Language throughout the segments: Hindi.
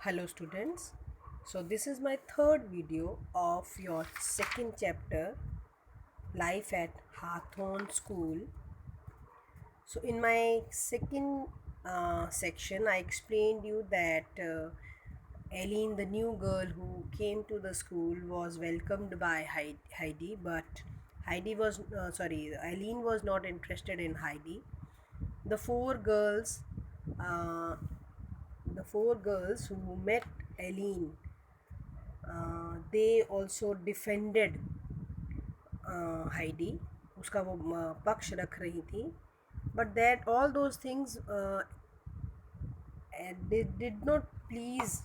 Hello students. So this is my third video of your second chapter, Life at Hawthorne School. So in my second section I explained you that Eileen, the new girl who came to the school, was welcomed by Heidi, but Eileen was not interested in Heidi. The four girls uh, the four girls who met Eileen, they also defended Heidi, उसका वो पक्ष रख रही थी. But that all those things did not please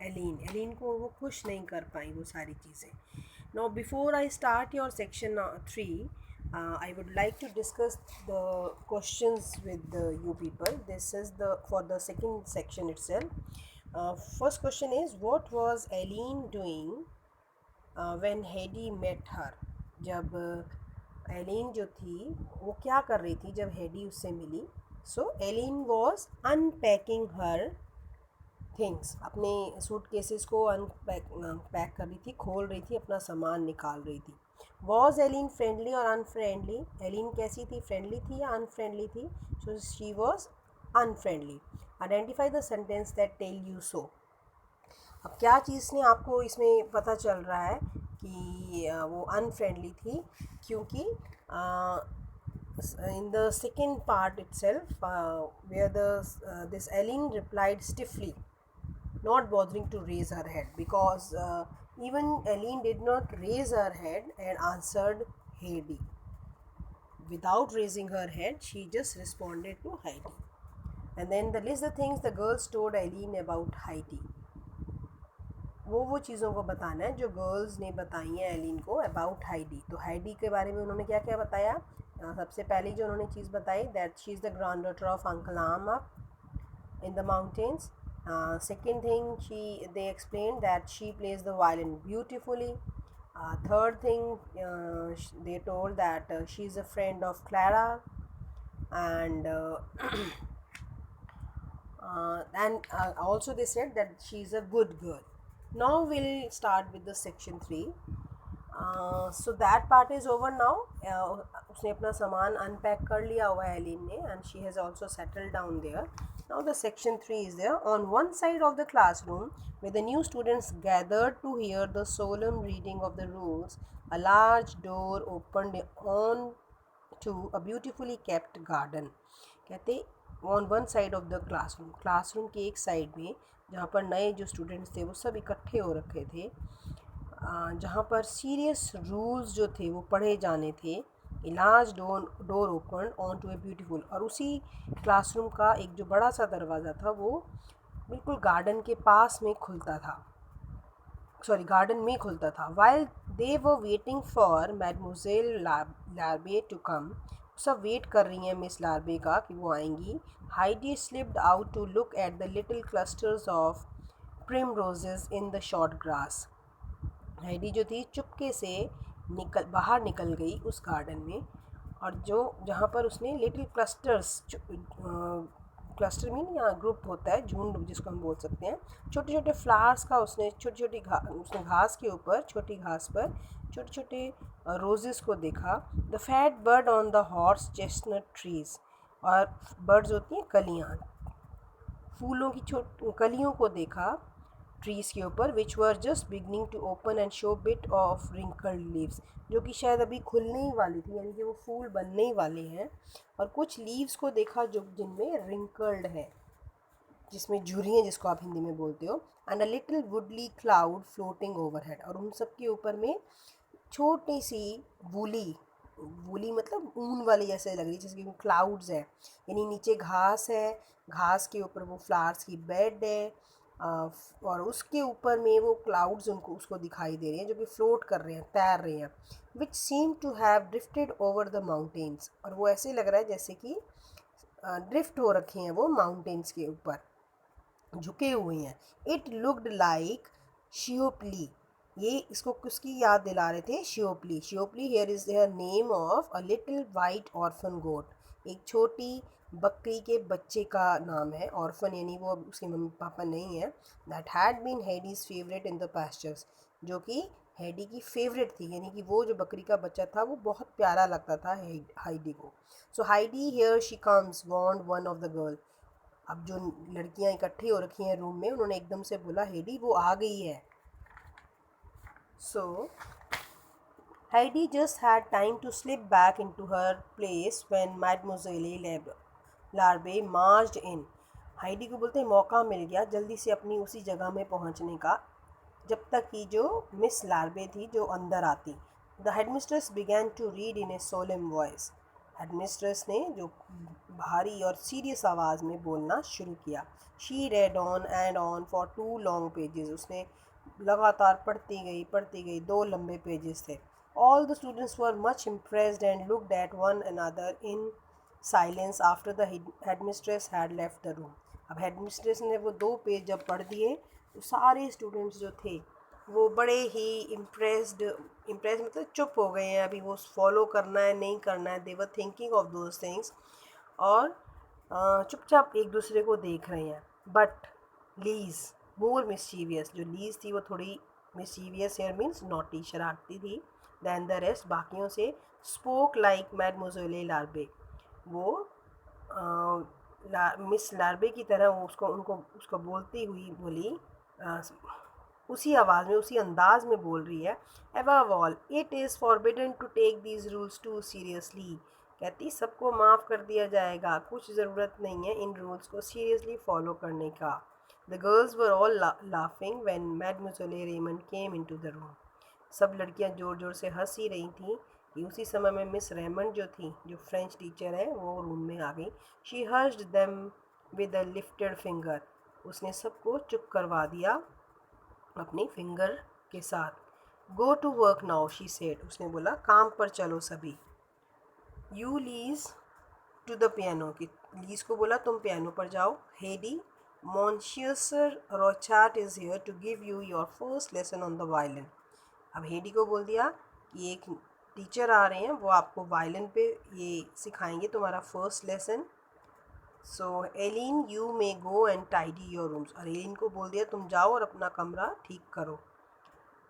Eileen को वो खुश नहीं कर पाई वो सारी चीज़ें. Now before I start your section 3, I would like to discuss the questions with you people. This is the for the second section itself. First question is, what was Eileen doing when Heidi met her? जब एलिन जो थी वो क्या कर रही थी जब हेडी उससे मिली? So Ellen was unpacking her things, अपने सूट केसेस को पैक कर रही थी, खोल रही थी, अपना सामान निकाल रही थी. वॉज एलिन फ्रेंडली और अनफ्रेंडली? एलिन कैसी थी, फ्रेंडली थी या अनफ्रेंडली थी? So she was unfriendly. Identify the sentence that tell you so. अब क्या चीज़ ने आपको इसमें पता चल रहा है कि वो अनफ्रेंडली थी? क्योंकि in the second part itself, where this Eileen replied stiffly, not bothering to raise her head, because even Eileen did not raise her head and answered Heidi. Without raising her head, she just responded to Heidi. And then the list the things the girls told Eileen about Heidi. वो चीज़ों को बताना है जो गर्ल्स ने बताई हैं एलिन को अबाउट हाइडी. तो हाइडी के बारे में उन्होंने क्या क्या बताया? सबसे पहली जो उन्होंने चीज़ बताई, that she is the granddaughter of Uncle Alm up in the mountains. Second thing, they explain that she plays the violin beautifully. Third thing, they told that she is a friend of Clara and also they said that she is a good girl. Now we'll start with the section 3. So that part is over now. उसने अपना सामान अनपैक कर लिया हुआ है एलिन ने, and she has also settled down there. Now the section 3 is there. On one side of the classroom, where the new students gathered to hear the solemn reading of the rules, a large door opened on to a beautifully kept garden. कहते on one side of the classroom की एक साइड में, जहाँ पर नए जो स्टूडेंट्स थे वो सब इकट्ठे हो रखे थे, जहाँ पर सीरियस रूल्स जो थे वो पढ़े जाने थे. A large door open on to a beautiful. और उसी क्लासरूम का एक जो बड़ा सा दरवाज़ा था वो बिल्कुल गार्डन के पास में खुलता था, गार्डन में खुलता था. While they were waiting for mademoiselle Larbey to come, सब वेट कर रही हैं मिस लार्बे का कि वो आएंगी. Heidi slipped out to look at the little clusters of primroses in the short grass. Heidi जो थी चुपके से बाहर निकल गई उस गार्डन में, और जहाँ पर उसने लिटिल क्लस्टर में यहाँ ग्रुप होता है, झुंड जिसको हम बोल सकते हैं, छोटे छोटे फ्लावर्स का उसने उसने घास के ऊपर, छोटी घास पर छोटे छोटे रोजेस को देखा. The fat bird on the horse chestnut trees. और बर्ड्स होती हैं कलियाँ, फूलों की कलियों को देखा ट्रीज़ के ऊपर, which were just beginning to open and show bit of wrinkled leaves, जो कि शायद अभी खुलने ही वाली थी, यानी कि वो फूल बनने ही वाले हैं. और कुछ लीव्स को देखा जो जिनमें रिंकल्ड है, जिसमें झुर्रियाँ जिसको आप हिंदी में बोलते हो. And a little वुडली cloud floating overhead. और उन सब के ऊपर में छोटी सी वूली मतलब ऊन वाली जैसे लग रही, जैसे कि क्लाउड्स है, यानी नीचे घास है, घास के ऊपर वो फ्लावर्स की बेड है, और उसके ऊपर में वो क्लाउड्स उसको दिखाई दे रहे हैं जो कि फ्लोट कर रहे हैं, तैर रहे हैं. Which seem to have drifted over the mountains. और वो ऐसे लग रहा है जैसे कि ड्रिफ्ट हो रखे हैं वो माउंटेन्स के ऊपर, झुके हुए हैं. It looked like Sheopli. ये इसको किसकी याद दिला रहे थे? Sheopli. Sheopli here is their name of a little white orphan goat. एक छोटी बकरी के बच्चे का नाम है, ऑर्फन यानी वो उसके मम्मी पापा नहीं है, that had been Heidi's favourite in the pastures, जो कि हेडी की फेवरेट थी, यानी कि वो जो बकरी का बच्चा था वो बहुत प्यारा लगता था हाइडी को. So Heidi here she comes want one of the girl. अब जो लड़कियां इकट्ठी हो रखी हैं रूम में, उन्होंने एकदम से बोला हेडी वो आ गई है. सो Heidi just had time to slip back into her place when Mademoiselle Larbe marched in. Heidi को बोलते हैं मौका मिल गया जल्दी से अपनी उसी जगह में पहुंचने का, जब तक कि जो मिस लार्बे थी जो अंदर आती. The headmistress began to read in a solemn voice. Headmistress ने जो भारी और सीरियस आवाज़ में बोलना शुरू किया. She red on and on for 2 long pages. उसने लगातार पढ़ती गई 2 लंबे पेजेस थे. All the students were much impressed and looked at one another in silence after the headmistress had left the room. अब headmistress ने वो 2 पेज जब पढ़ दिए तो सारे students जो थे वो बड़े ही इम्प्रेस मतलब चुप हो गए हैं. अभी वो फॉलो करना है नहीं करना है, they were thinking of those things, और चुपचाप एक दूसरे को देख रहे हैं. बट लीज मोर मिस्चीवियस, जो लीज थी वो थोड़ी मिस्चीवियस हेयर मीन्स नॉटी, शरारती थी, दैन द रेस्ट बाकियों से, स्पोक लाइक मैडमोज़ेले लार्बे. वो मिस लार्बे की तरह वो उसको बोलती हुई बोली, उसी आवाज़ में उसी अंदाज में बोल रही है. Above all it is forbidden to take these rules too seriously. कहती सबको माफ़ कर दिया जाएगा, कुछ ज़रूरत नहीं है इन रूल्स को सीरियसली फॉलो करने का. The girls were all laughing when mademoiselle Raymond came into the room. सब लड़कियां ज़ोर ज़ोर से हंस ही रही थीं कि उसी समय में मिस रेमंड जो थी, जो फ्रेंच टीचर है, वो रूम में आ गई. She hushed them with a lifted finger. उसने सबको चुप करवा दिया अपनी फिंगर के साथ. Go to work now she said. उसने बोला काम पर चलो सभी. You Lise to the piano. कि लीज को बोला तुम पियानो पर जाओ. Heidi monsieur Rochat is here to give you your first lesson on the violin. अब हेडी को बोल दिया कि एक टीचर आ रहे हैं, वो आपको वायलिन पे ये सिखाएंगे तुम्हारा first lesson. So Elin you may go and tidy your rooms. और एलिन को बोल दिया तुम जाओ और अपना कमरा ठीक करो.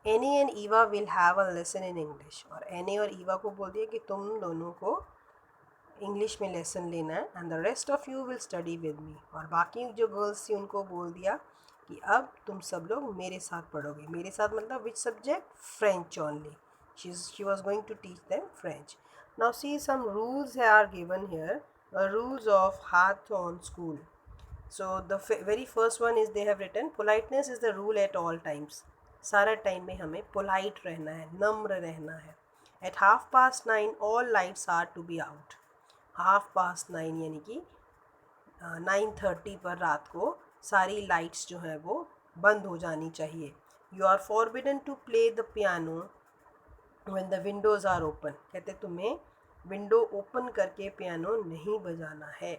Any and Eva will have a lesson in English. और एनी और ईवा को बोल दिया कि तुम दोनों को इंग्लिश में लेसन लेना है. And the rest of you will study with me. और बाकी जो गर्ल्स थी उनको बोल दिया कि अब तुम सब लोग मेरे साथ पढ़ोगे. मेरे साथ मतलब which subject? French only. She was going to teach them French. Now see some rules are given here, rules of हाथ on school. So the very first one is they have written politeness is the rule at all times. सारा टाइम में हमें पोलाइट रहना है, नम्र रहना है. At 9:30 all lights are to be out. 9:30 यानी कि 9:30 पर रात को सारी लाइट्स जो हैं वो बंद हो जानी चाहिए. You are forbidden to play the piano when the windows are open. कहते तुम्हें विंडो ओपन करके पियानो नहीं बजाना है.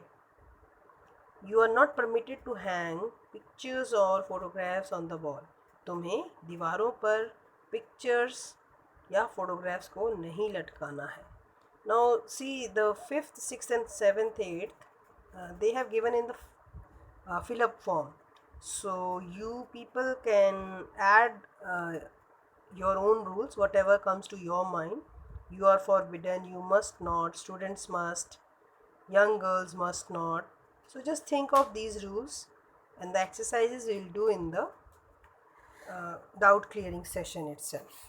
You are not permitted to hang pictures और फोटोग्राफ्स ऑन द वॉल. तुम्हें दीवारों पर पिक्चर्स या फोटोग्राफ्स को नहीं लटकाना है. Now see the 5th, 6th and 7th, 8th, they have given in the fill up form. So you people can add your own rules, whatever comes to your mind. You are forbidden, you must not, students must, young girls must not. So just think of these rules, and the exercises we'll do in the doubt clearing session itself.